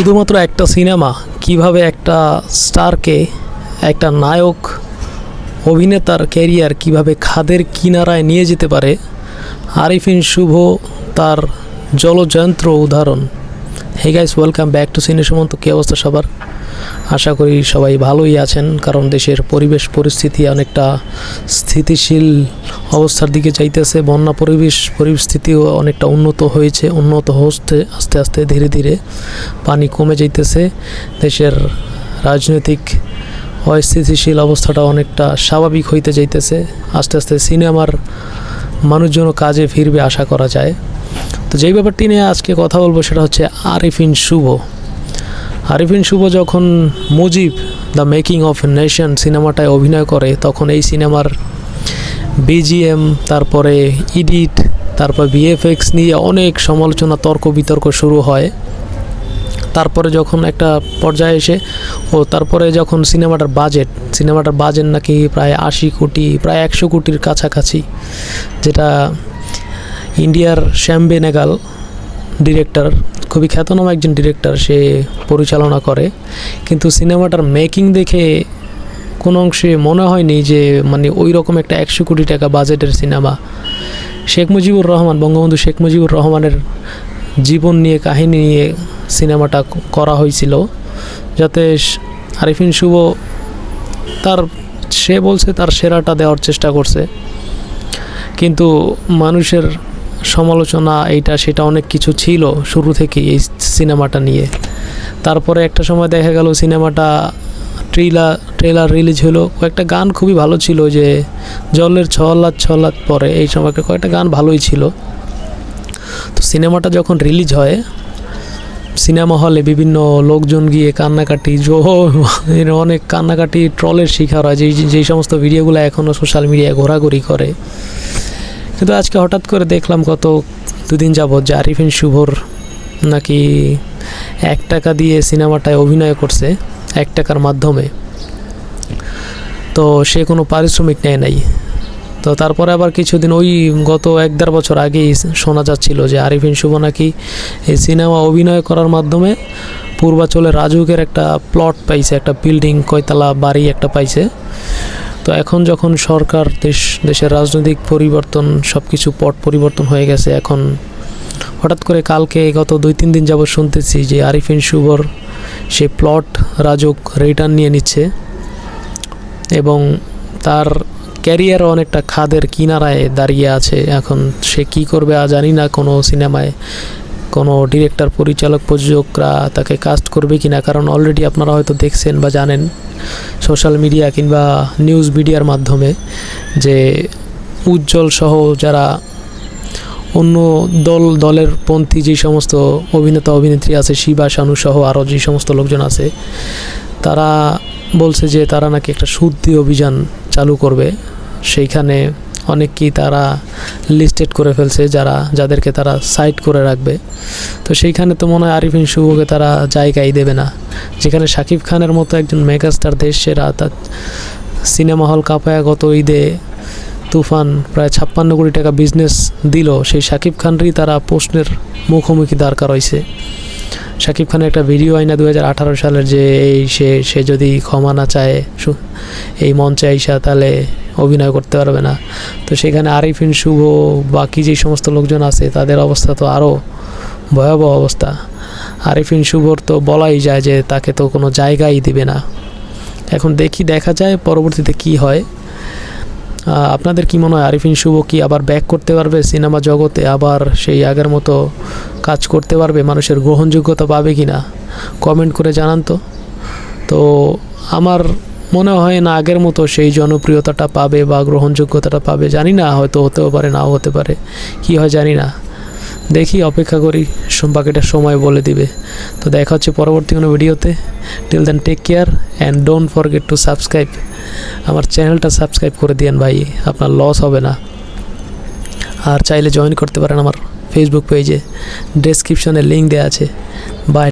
শুধুমাত্র একটা সিনেমা কিভাবে একটা স্টারকে, একটা নায়ক অভিনেতার ক্যারিয়ার কিভাবে খাদের কিনারায় নিয়ে যেতে পারে, আরিফিন শুভ তার জলযন্ত্র উদাহরণ। Hey guys, welcome back to cine Sumanta. কী অবস্থা সবার? আশা করি সবাই ভালোই আছেন, কারণ দেশের পরিবেশ পরিস্থিতি অনেকটা স্থিতিশীল অবস্থার দিকে যাইতেছে। বন্যা পরিস্থিতিও অনেকটা উন্নত হচ্ছে আস্তে আস্তে ধীরে ধীরে। পানি কমে যাইতেছে, দেশের রাজনৈতিক অস্থিতিশীল অবস্থাটা অনেকটা স্বাভাবিক হইতে যাইতেছে। আস্তে আস্তে সিনেমার মানুষজনও কাজে ফিরবে আশা করা যায়। তো যেই ব্যাপারটি নিয়ে আজকে কথা বলবো সেটা হচ্ছে আরিফিন শুভ। আরিফিন শুভ যখন Mujib the making of a nation সিনেমাটায় অভিনয় করে, তখন এই সিনেমার বিজিএম, তারপরে এডিট, তারপর ভিএফএক্স নিয়ে অনেক সমালোচনা, তর্ক বিতর্ক শুরু হয়। তারপরে যখন একটা পর্যায়ে এসে তারপরে যখন সিনেমাটার বাজেট নাকি প্রায় 80 কোটি, প্রায় 100 কোটির কাছাকাছি, যেটা ইন্ডিয়ার শ্যাম বেনেগাল ডিরেক্টর, খুবই খ্যাতনামা একজন ডিরেক্টর, সে পরিচালনা করে। কিন্তু সিনেমাটার মেকিং দেখে কোনো অংশে মনে হয়নি যে ওই রকম একটা 100 কোটি টাকা বাজেটের সিনেমা। বঙ্গবন্ধু শেখ মুজিবুর রহমানের জীবন নিয়ে, কাহিনী নিয়ে সিনেমাটা করা হয়েছিল, যাতে আরিফিন শুভ সে বলছে তার সেরাটা দেওয়ার চেষ্টা করছে। কিন্তু মানুষের সমালোচনা এইটা সেটা অনেক কিছু ছিল শুরু থেকেই এই সিনেমাটা নিয়ে। তারপরে একটা সময় দেখা গেল সিনেমাটা ট্রেলার রিলিজ হলো, কয়েকটা গান খুবই ভালো ছিল, যে জলের ছলাৎ পরে এই সময় কয়েকটা গান ভালোই ছিল। তো সিনেমাটা যখন রিলিজ হয়, সিনেমা হলে বিভিন্ন লোকজন গিয়ে অনেক কান্নাকাটি, ট্রলের শিকার হয়, যেই সমস্ত ভিডিওগুলো এখনও সোশ্যাল মিডিয়ায় ঘোরাঘুরি করে। কিন্তু আজকে হঠাৎ করে দেখলাম গত দুদিন যাবৎ যে আরিফিন শুভর নাকি 1 টাকা দিয়ে সিনেমাটায় অভিনয় করছে, 1 টাকার মাধ্যমে। তো সে কোনো পারিশ্রমিক নেয় নাই। তো তারপরে আবার কিছুদিন, ওই গত 1-1.5 বছর আগেই শোনা যাচ্ছিল যে আরিফিন শুভ নাকি এই সিনেমা অভিনয় করার মাধ্যমে পূর্বাচলে রাজুকের একটা প্লট পাইছে, একটা বিল্ডিং, কয়তলা বাড়ি একটা পাইছে। তো এখন যখন সরকার, দেশের রাজনৈতিক পরিবর্তন, সব কিছু পট পরিবর্তন হয়ে গেছে, এখন হঠাৎ করে কালকে গত 2-3 দিন যাবৎ শুনতেছি যে আরিফিন শুভর সে প্লট রাজুক রিটার্ন নিয়ে নিচ্ছে, এবং তার ক্যারিয়ার অনেকটা খাদের কিনারায় দাঁড়িয়ে আছে। এখন সে কি করবে জানি না, কোনো সিনেমায় কোনো ডিরেক্টর, পরিচালক, প্রযোজকরা তাকে কাস্ট করবে কিনা। কারণ অলরেডি আপনারা হয়তো দেখছেন বা জানেন সোশ্যাল মিডিয়া কিংবা নিউজ মিডিয়ার মাধ্যমে যে উজ্জ্বল সহ যারা অন্য দলের পন্থী যে সমস্ত অভিনেতা অভিনেত্রী আছে, শিবা, শানু সহ আরও যে সমস্ত লোকজন আছে, তারা বলছে যে তারা নাকি একটা শুদ্ধি অভিযান চালু করবে। সেইখানে অনেককেই তারা লিস্টেড করে ফেলছে, যাদেরকে তারা সাইড করে রাখবে। তো সেইখানে তো মনে হয় আরিফিন শুভকে তারা জায়গাই দেবে না। যেখানে শাকিব খানের মতো একজন মেগাস্টার, দেশ সেরা, তার সিনেমা হল কাঁপায়া গত ঈদে তুফান প্রায় 56 কোটি টাকা বিজনেস দিল, সেই শাকিব খানেরই তারা প্রশ্নের মুখোমুখি দরকার হয়েছে। শাকিব খানের একটা ভিডিও আইনা 2018 সালের, যে সে যদি ক্ষমা না চায় এই মঞ্চে আইসা, তাহলে অভিনয় করতে পারবে না। তো সেখানে আরিফিন শুভ, বাকি যে সমস্ত লোকজন আছে, তাদের অবস্থা তো আরও ভয়াবহ অবস্থা। আরিফিন শুভর তো বলাই যায় যে তাকে তো কোনো জায়গাই দিবে না। এখন দেখা যায় পরবর্তীতে কি হয়। আপনাদের কি মনে হয়, আরিফিন শুভ কি আবার ব্যাক করতে পারবে সিনেমা জগতে, আবার সেই আগের মতো কাজ করতে পারবে, মানুষের গ্রহণযোগ্যতা পাবে কি না? কমেন্ট করে জানান তো। আমার মনে হয় না আগের মতো সেই জনপ্রিয়তাটা পাবে বা গ্রহণযোগ্যতাটা পাবে, জানি না, হয়তো হতেও পারে, নাও হতে পারে, কি হয় জানি না। দেখি, অপেক্ষা করি, বাকিটা সময় বলে দিবে। তো দেখা হচ্ছে পরবর্তী কোনো ভিডিওতে। Till then, take care and don't forget to subscribe. আমার চ্যানেলটা সাবস্ক্রাইব করে দিয়েন ভাই, আপনার লস হবে না। আর চাইলে জয়েন করতে পারেন আমার ফেসবুক পেজে, ডেসক্রিপশনে লিঙ্ক দেওয়া আছে। বাই।